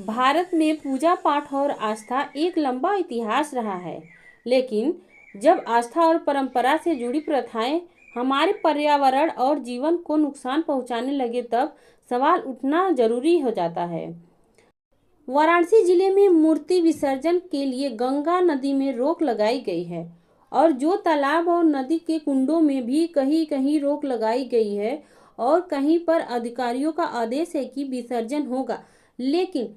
भारत में पूजा पाठ और आस्था एक लंबा इतिहास रहा है, लेकिन जब आस्था और परंपरा से जुड़ी प्रथाएं हमारे पर्यावरण और जीवन को नुकसान पहुंचाने लगे तब सवाल उठना जरूरी हो जाता है। वाराणसी जिले में मूर्ति विसर्जन के लिए गंगा नदी में रोक लगाई गई है और जो तालाब और नदी के कुंडों में भी कहीं कहीं रोक लगाई गई है और कहीं पर अधिकारियों का आदेश है कि विसर्जन होगा, लेकिन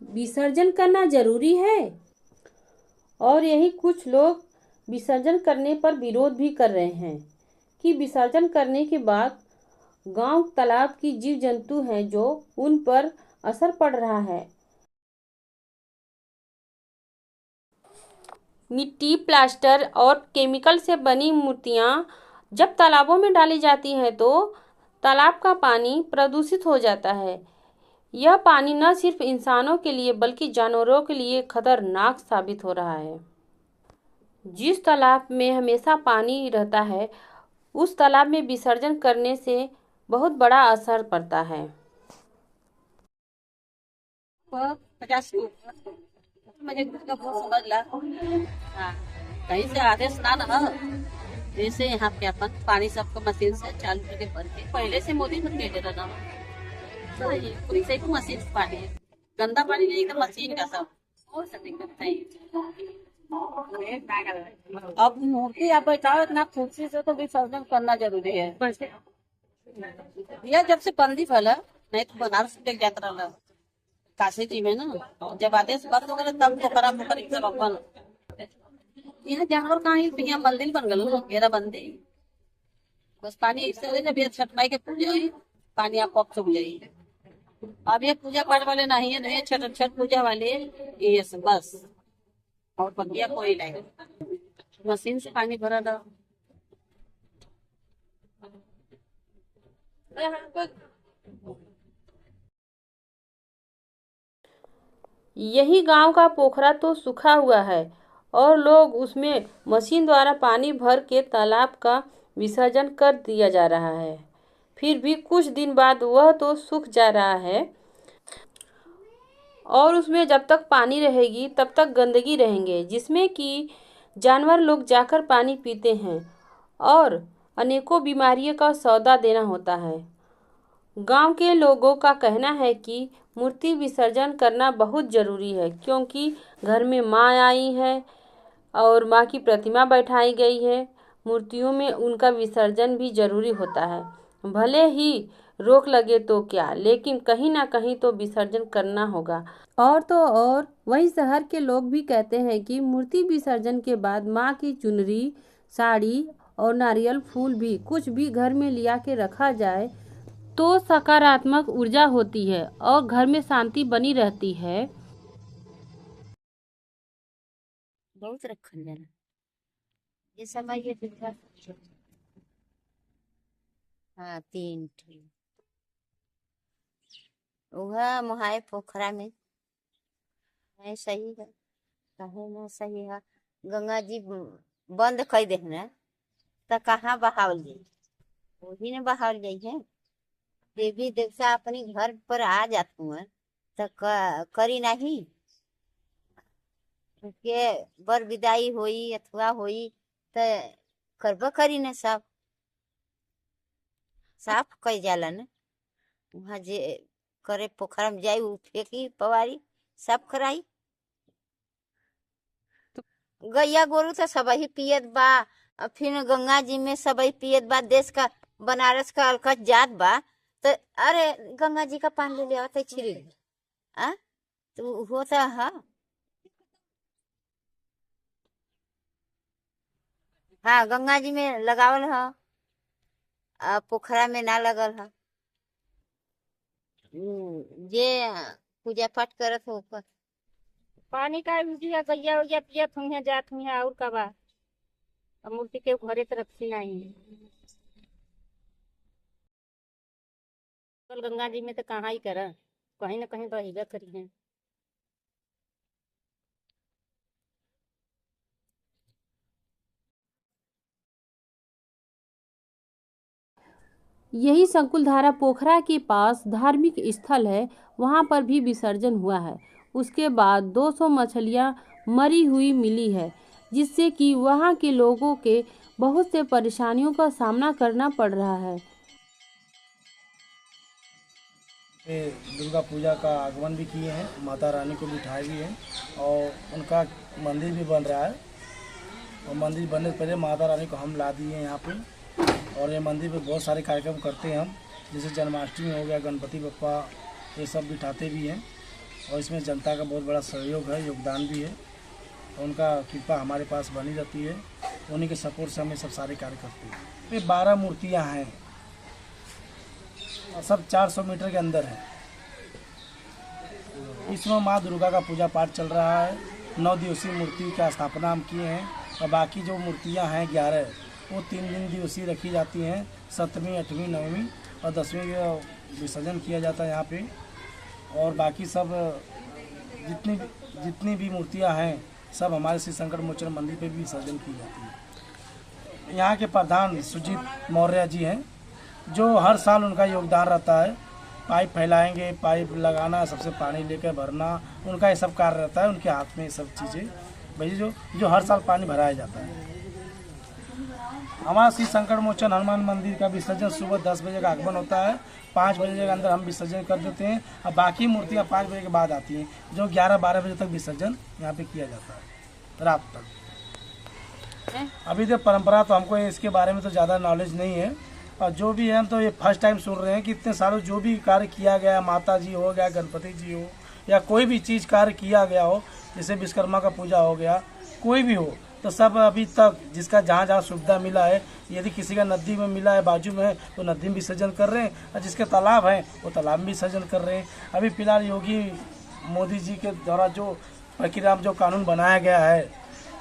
विसर्जन करना जरूरी है। और यही कुछ लोग विसर्जन करने पर विरोध भी कर रहे हैं कि विसर्जन करने के बाद गांव तालाब की जीव जंतु हैं जो उन पर असर पड़ रहा है। मिट्टी, प्लास्टर और केमिकल से बनी मूर्तियां जब तालाबों में डाली जाती हैं तो तालाब का पानी प्रदूषित हो जाता है। यह पानी न सिर्फ इंसानों के लिए बल्कि जानवरों के लिए खतरनाक साबित हो रहा है। जिस तालाब में हमेशा पानी रहता है उस तालाब में विसर्जन करने से बहुत बड़ा असर पड़ता है। 50 मुझे कुछ का बहुत समझ ला। हाँ, कहीं से आदेश ना रहा। जैसे यहाँ पे अपन पानी सबको मशीन से चालू करके भर के पहले से मोदी खुद दे रहा ना। सही कोई से भी मशीन से पानी है, गंदा पानी नहीं एकदम मशीन का सब और सब दिक्कत है। अब मूर्ति आप बैठाओ इतना खुशी से तो विसर्जन करना जरूरी है। यह जब से बंदी फैला नहीं तो बनारस लेके जाता रहा काशी जी में ना, जब आदेश बंद हो गए तब तो खराब होकर सब अपन यहाँ जानवर कहाँ है, यहाँ मंदिर बन गए घेरा बंदी। बस पानी इससे हो जब ये छठ माई के पूजा हुई पानी आप पक चुक जाइए। अब ये पूजा पाठ वाले नहीं है, नहीं छठ छठ पूजा वाले ये सब बस और बगिया कोई नहीं, मशीन से पानी भरा था। यही गांव का पोखरा तो सूखा हुआ है और लोग उसमें मशीन द्वारा पानी भर के तालाब का विसर्जन कर दिया जा रहा है। फिर भी कुछ दिन बाद वह तो सूख जा रहा है और उसमें जब तक पानी रहेगी तब तक गंदगी रहेंगे जिसमें कि जानवर लोग जाकर पानी पीते हैं और अनेकों बीमारियों का सौदा देना होता है। गांव के लोगों का कहना है कि मूर्ति विसर्जन करना बहुत ज़रूरी है क्योंकि घर में माँ आई है और माँ की प्रतिमा बैठाई गई है। मूर्तियों में उनका विसर्जन भी जरूरी होता है। भले ही रोक लगे तो क्या, लेकिन कहीं ना कहीं तो विसर्जन करना होगा। और तो और वहीं शहर के लोग भी कहते हैं कि मूर्ति विसर्जन के बाद माँ की चुनरी, साड़ी और नारियल फूल भी कुछ भी घर में लिया के रखा जाए तो सकारात्मक ऊर्जा होती है और घर में शांति बनी रहती है। बहुत रखल जाला ये समय ये दिक्कत। हाँ 3 ठे वह मोहाय पोखरा में है सही है, कहे ना सही है। गंगा जी बंद कर देना तो कहाँ बहावल जाई, वही ने बहावल जाई है। देवी देवता अपने घर पर आ जाते हैं तो करी नहीं के बर विदाई होई अथवा होई तो करब करी न सब साफ कर जाला न। वहाँ जे करे पोखरा में जाई उ फेंकी पवारी साफ कराई। गैया गोरू तो सब ही पियत बा, फिर गंगा जी में सब ही पियत बा। देश का बनारस का अलकत जात बा तो अरे गंगा जी का पानी ले आते छिड़क आ तो होता है। हाँ गंगा जी में लगावल है, पोखरा में ना लगल है। जे पूजा पाठ करत हो ओकर पानी का बुझिया गैया वैया पियत हुई है जात हुई है और का बा। अब मूर्ति के घरे तो रखी नहीं है। कल गंगा जी में तो कहाँ ही करा, कहीं ना कहीं बहिबे करी है। यही संकुलधारा पोखरा के पास धार्मिक स्थल है, वहाँ पर भी विसर्जन हुआ है। उसके बाद 200 मछलियाँ मरी हुई मिली है, जिससे कि वहाँ के लोगों के बहुत से परेशानियों का सामना करना पड़ रहा है। ये दुर्गा पूजा का आगमन भी किए हैं, माता रानी को बिठाए भी हैं और उनका मंदिर भी बन रहा है। और मंदिर बनने से पहले माता रानी को हम ला दिए हैं यहाँ पे। और ये मंदिर पे बहुत सारे कार्यक्रम करते हैं हम, जैसे जन्माष्टमी हो गया, गणपति बप्पा, ये सब बिठाते भी हैं। और इसमें जनता का बहुत बड़ा सहयोग है, योगदान भी है। और उनका कृपा हमारे पास बनी रहती है, उन्हीं के सपोर्ट से हम ये सब सारे कार्य करते हैं। ये 12 मूर्तियाँ हैं और सब 400 मीटर के अंदर है। इसमें माँ दुर्गा का पूजा पाठ चल रहा है। 9 दिवसीय मूर्ति का स्थापना हम किए हैं और बाकी जो मूर्तियाँ हैं 11, वो 3 दिवसीय रखी जाती हैं। 7वीं, 8वीं, 9वीं और 10वीं का विसर्जन किया जाता है यहाँ पे। और बाकी सब जितनी भी मूर्तियाँ हैं सब हमारे श्री संकट मोचन मंदिर पे भी विसर्जन की जाती है। यहाँ के प्रधान सुजीत मौर्य जी हैं, जो हर साल उनका योगदान रहता है। पाइप फैलाएंगे, पाइप लगाना, सबसे पानी लेकर भरना, उनका ये सब कार्य रहता है। उनके हाथ में ये सब चीज़ें भाई जो हर साल पानी भराया जाता है। हमारा श्री संकट मोचन हनुमान मंदिर का विसर्जन सुबह 10 बजे का आगमन होता है। 5 बजे के अंदर हम विसर्जन कर देते हैं और बाकी मूर्तियाँ 5 बजे के बाद आती हैं, जो 11-12 बजे तक विसर्जन यहाँ पे किया जाता है रात तक। अभी तो परंपरा तो हमको इसके बारे में तो ज़्यादा नॉलेज नहीं है, और जो भी है हम तो ये फर्स्ट टाइम सुन रहे हैं कि इतने सालों जो भी कार्य किया गया, माता जी हो गया, गणपति जी हो, या कोई भी चीज़ कार्य किया गया हो, जैसे विश्वकर्मा का पूजा हो गया, कोई भी हो, तो सब अभी तक जिसका जहाँ जहाँ सुविधा मिला है, यदि किसी का नदी में मिला है, बाजू में है, तो नदी में विसर्जन कर रहे हैं, और जिसके तालाब हैं वो तालाब में विसर्जन कर रहे हैं। अभी फिलहाल योगी मोदी जी के द्वारा जो प्रक्रिया जो कानून बनाया गया है,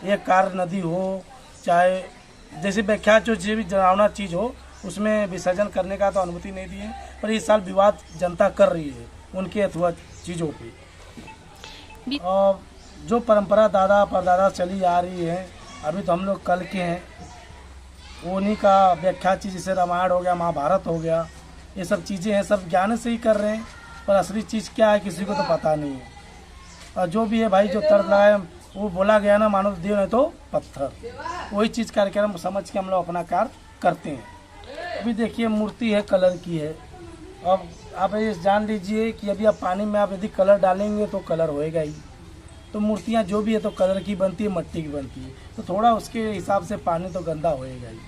ये कार्य नदी हो चाहे जैसे व्याख्या जो भी डरावना चीज़ हो, उसमें विसर्जन करने का तो अनुमति नहीं दी है। पर इस साल विवाद जनता कर रही है उनके अथवा चीज़ों पे। और जो परंपरा दादा परदादा चली आ रही है, अभी तो हम लोग कल के हैं, उन्हीं का व्याख्या चीज़ जैसे रामायण हो गया, महाभारत हो गया, ये सब चीज़ें हैं, सब ज्ञान से ही कर रहे हैं। पर असली चीज़ क्या है किसी को तो पता नहीं है। और जो भी है भाई, जो तर्क लगाए, वो बोला गया ना, मानो देव नहीं तो पत्थर, वही चीज़ कार्यक्रम समझ के हम लोग अपना कार्य करते हैं। अभी देखिए मूर्ति है, कलर की है। अब आप ये जान लीजिए कि अभी आप पानी में आप यदि कलर डालेंगे तो कलर होएगा ही। तो मूर्तियाँ जो भी है तो कलर की बनती है, मट्टी की बनती है, तो थोड़ा उसके हिसाब से पानी तो गंदा होएगा ही।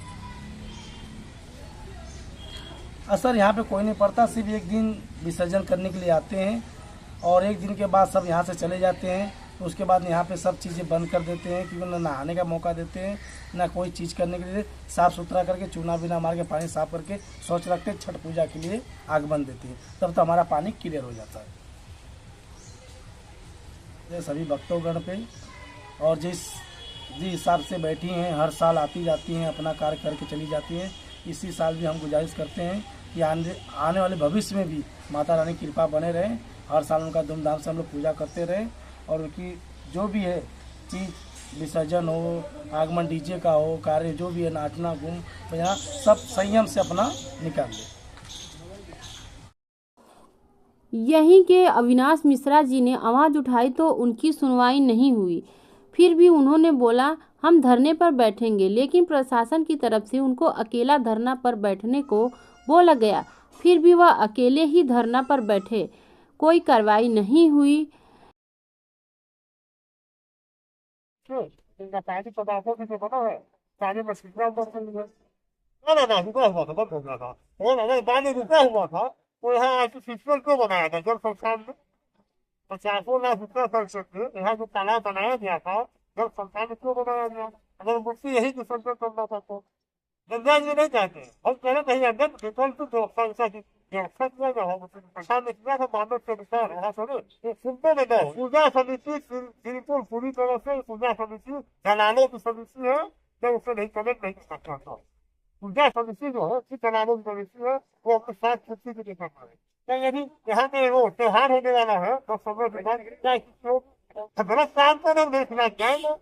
असर यहाँ पे कोई नहीं पड़ता, सिर्फ एक दिन विसर्जन करने के लिए आते हैं और एक दिन के बाद सब यहाँ से चले जाते हैं। तो उसके बाद यहाँ पे सब चीज़ें बंद कर देते हैं, क्योंकि ना नहाने का मौका देते हैं, ना कोई चीज़ करने के लिए। साफ़ सुथरा करके, चूना बिना मार के, पानी साफ करके सोच रखते हैं, छठ पूजा के लिए आगमन देते हैं, तब तो हमारा पानी क्लियर हो जाता है। ये सभी भक्तोगण पे और जिस हिसाब से बैठी हैं, हर साल आती जाती हैं, अपना कार्य करके चली जाती हैं। इसी साल भी हम गुजारिश करते हैं कि आने वाले भविष्य में भी माता रानी की कृपा बने रहे। हर साल उनका धूमधाम से हम लोग पूजा करते रहें और उनकी जो भी है चीज़, विसर्जन हो, आगमन डीजे का हो, कार्य जो भी है, नाचना, घूम बजना, सब संयम से अपना निकाल लें। यहीं के अविनाश मिश्रा जी ने आवाज़ उठाई तो उनकी सुनवाई नहीं हुई। फिर भी उन्होंने बोला हम धरने पर बैठेंगे, लेकिन प्रशासन की तरफ से उनको अकेला धरना पर बैठने को बोला गया। फिर भी वह अकेले ही धरना पर बैठे, कोई कार्रवाई नहीं हुई। वो यहाँ आर्टिफिशियल क्यों बनाया था? जब संस्थान में 50 लाख रुपया खर्च करके यहाँ जो तालाब बनाया गया था, जब संस्थान में क्यों बनाया गया? अगर मुफ्ती यही विसर्जन करना था तो गंगा जी नहीं चाहते। हम कह रहे कहीं अंदर पेट्रोल की व्यवस्था की व्यवस्था किया गया हो, प्रशासन ने किया था मानव के अनुसार। वहाँ सुनो सुनते में दो पूजा समिति बिल्कुल पूरी तरह से पूजा समिति दलालों की समिति है, तो उससे नहीं कमेंट नहीं कर सकता था। पूजा समिति जो है, दलालों की समिति है, वो अपने साथ छुट्टी के लिए कर रहे हैं। तो यदि यहाँ पे वो त्योहार होने वाला है तो समय के बाद क्या गलत काम को नहीं देखना चाहिए।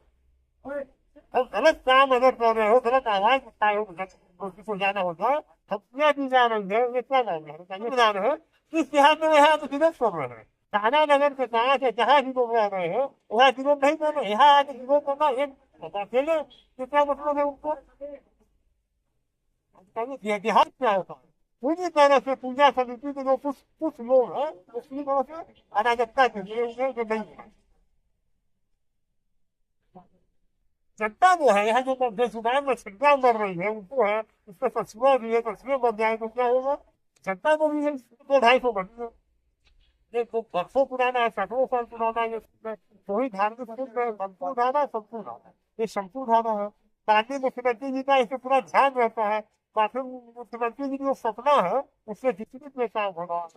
गलत काम अगर कर रहे हो, गलत आवाज उठाए हो, जाना हो जाए सब्जियां दी जा रही है, ये क्या मामला है बताइए। बना रहे हैं इस देहात में, यहाँ तो विरोध कर रहे हैं। थाना नगर के कहा से जहाँ भी लोग रह रहे हैं वहाँ विरोध नहीं कर रहे, यहाँ आके विरोध करना एक अकेले क्या मतलब है उनको बताइए। देहात क्या होता है? पूरी तरह से पूजा समिति के जो कुछ लोग हैं उसकी तरह से अराजकता के लिए उन्हें जो नहीं है। जनता जो है यहाँ जो बेजुबान में छिड़काव कर रही है उनको है, उससे पशुओं भी है, पशुओं बन जाए तो क्या होगा? जनता को भी है 200-250 बनी है, ये तो बरसों पुराना है, सैकड़ों साल पुराना है। वही धार्मिक कुंड है, संपूर्ण धारा, संपूर्ण धारा, ये संपूर्ण धारा है। माननीय मुख्यमंत्री जी का इससे पूरा ध्यान रहता है। माननीय मुख्यमंत्री जी की जो सपना है उससे विस्तृत में काम होगा।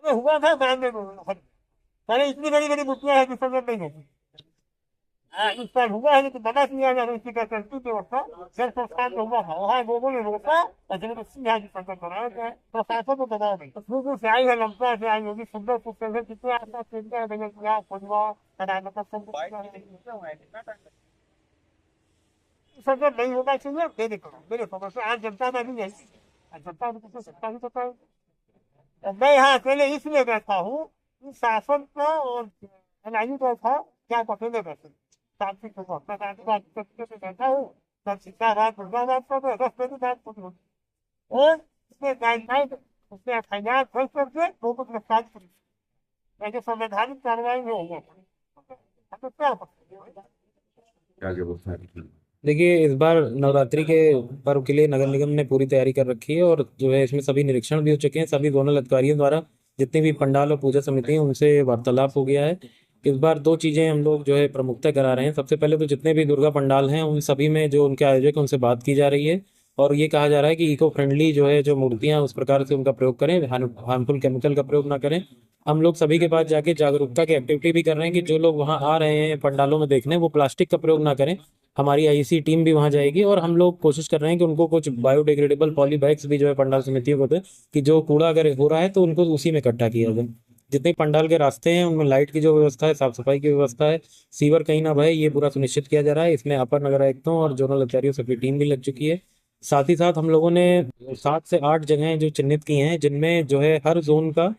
हुआ था माननीय पहले इतनी बड़ी बड़ी मूर्तियां है विसर्जन नहीं होगी। इस साल हुआ है लेकिन मना किया जा रहा है, इसी का चलती व्यवस्था जल संस्थान में हुआ है, वहाँ लोगों ने रोका और जबरदस्ती यहाँ विसर्जन कराया गया। प्रशासन को दबाव नहीं, दूर से आई है, लंका से आई होगी, सुंदरपुर से कितने आसपास केंद्र विसर्जन नहीं होना चाहिए। मेरे समझ से आज जनता में नहीं है, आज जनता में किसी सत्ता ही पता है। मैं यहाँ अकेले इसलिए बैठा हूँ कि शासन का और एनआईयू का था क्या अकेले बैठे शांति से बैठा हूँ। सब शिक्षा बात दुर्गा बात कर रहे 10 बजे बात कर रहे और उसमें गाइडलाइन उसमें एफआईआर दर्ज करके लोगों को गिरफ्तार करें, ऐसे संवैधानिक कार्रवाई में होगा। हम तो क्या देखिए, इस बार नवरात्रि के पर्व के लिए नगर निगम ने पूरी तैयारी कर रखी है और जो है इसमें सभी निरीक्षण भी हो चुके हैं। सभी जोनल अधिकारियों द्वारा जितनी भी पंडाल और पूजा समिति हैं उनसे वार्तालाप हो गया है। इस बार 2 चीज़ें हम लोग जो है प्रमुखता करा रहे हैं। सबसे पहले तो जितने भी दुर्गा पंडाल हैं उन सभी में जो उनके आयोजक हैं उनसे बात की जा रही है और ये कहा जा रहा है कि इको फ्रेंडली जो है जो मूर्तियाँ उस प्रकार से उनका प्रयोग करें, हार्मफुल केमिकल का प्रयोग ना करें। हम लोग सभी के पास जाके जागरूकता की एक्टिविटी भी कर रहे हैं कि जो लोग वहाँ आ रहे हैं पंडालों में देखने वो प्लास्टिक का प्रयोग ना करें। हमारी आईसी टीम भी वहाँ जाएगी और हम लोग कोशिश कर रहे हैं कि उनको कुछ बायोडिग्रेडेबल पॉली बैग्स भी जो है पंडाल समितियों को दें कि जो कूड़ा अगर हो रहा है तो उनको उसी में इकट्ठा किया जाए। जितने पंडाल के रास्ते हैं उनमें लाइट की जो व्यवस्था है, साफ सफाई की व्यवस्था है, सीवर कहीं ना बहे, ये पूरा सुनिश्चित किया जा रहा है। इसमें अपर नगर आयुक्तों और जोनल अधिकारियों से टीम भी लग चुकी है। साथ ही साथ हम लोगों ने 7 से 8 जगहें जो चिन्हित की हैं जिनमें जो है हर जोन का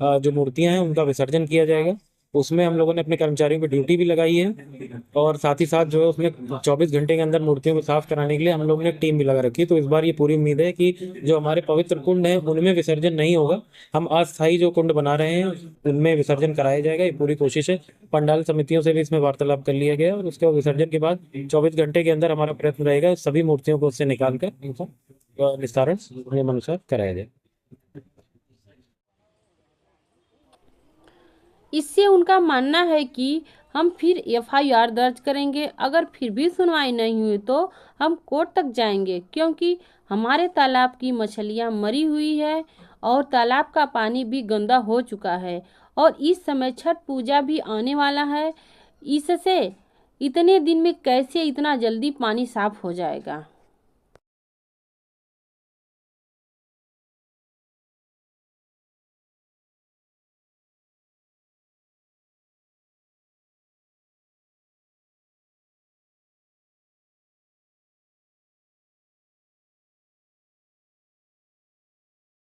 जो मूर्तियां हैं उनका विसर्जन किया जाएगा। उसमें हम लोगों ने अपने कर्मचारियों की ड्यूटी भी लगाई है और साथ ही साथ जो है उसमें 24 घंटे के अंदर मूर्तियों को साफ कराने के लिए हम लोगों ने टीम भी लगा रखी है। तो इस बार ये पूरी उम्मीद है कि जो हमारे पवित्र कुंड हैं उनमें विसर्जन नहीं होगा, हम अस्थायी जो कुंड बना रहे हैं उनमें विसर्जन कराया जाएगा। ये पूरी कोशिश है। पंडाल समितियों से भी इसमें वार्तालाप कर लिया गया और उसके बाद विसर्जन के बाद 24 घंटे के अंदर हमारा प्रयत्न रहेगा सभी मूर्तियों को उससे निकाल कर उनका निस्तारण नियमानुसार कराया जाए। इससे उनका मानना है कि हम फिर एफआईआर दर्ज करेंगे। अगर फिर भी सुनवाई नहीं हुई तो हम कोर्ट तक जाएंगे, क्योंकि हमारे तालाब की मछलियां मरी हुई है और तालाब का पानी भी गंदा हो चुका है और इस समय छठ पूजा भी आने वाला है। इससे इतने दिन में कैसे इतना जल्दी पानी साफ हो जाएगा?